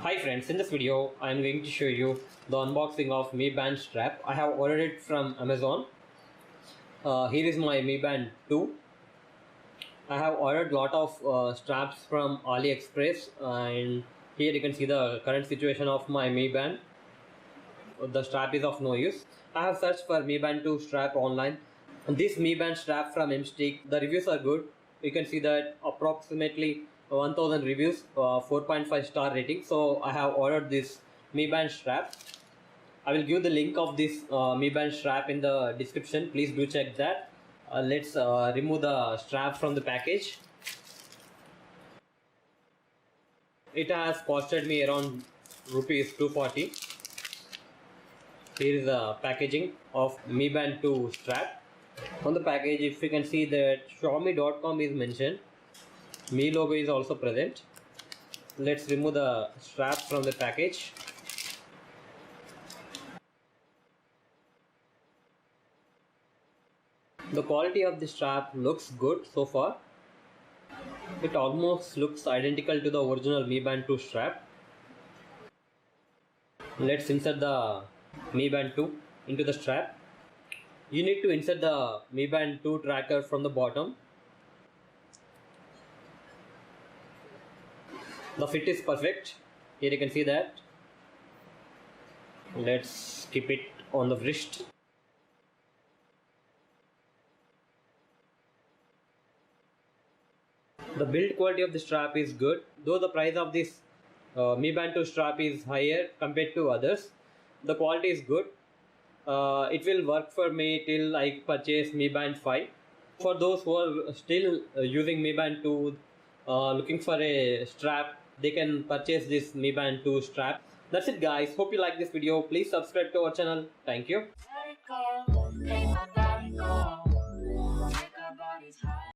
Hi friends, in this video I am going to show you the unboxing of Mi Band strap. I have ordered it from Amazon. Here is my Mi Band 2. I have ordered lot of straps from AliExpress, and here you can see the current situation of my Mi Band. The strap is of no use. I have searched for Mi Band 2 strap online. This Mi Band strap from MStick, the reviews are good. You can see that approximately 1000 reviews, 4.5 star rating. So I have ordered this Mi Band strap. I will give the link of this Mi Band strap in the description. Please do check that. Let's remove the strap from the package. It has costed me around rupees 240. Here is the packaging of Mi Band 2 strap. On the package, if you can see that Xiaomi.com is mentioned. Mi logo is also present. Let's remove the strap from the package. The quality of the strap looks good so far. It almost looks identical to the original Mi Band 2 strap. Let's insert the Mi Band 2 into the strap. You need to insert the Mi Band 2 tracker from the bottom. The fit is perfect. Here you can see that. Let's keep it on the wrist. The build quality of the strap is good, though the price of this Mi Band 2 strap is higher compared to others. The quality is good. It will work for me till I purchase Mi Band 5. For those who are still using Mi Band 2, looking for a strap, they can purchase this Mi Band 2 strap. That's it guys. Hope you like this video. Please subscribe to our channel. Thank you.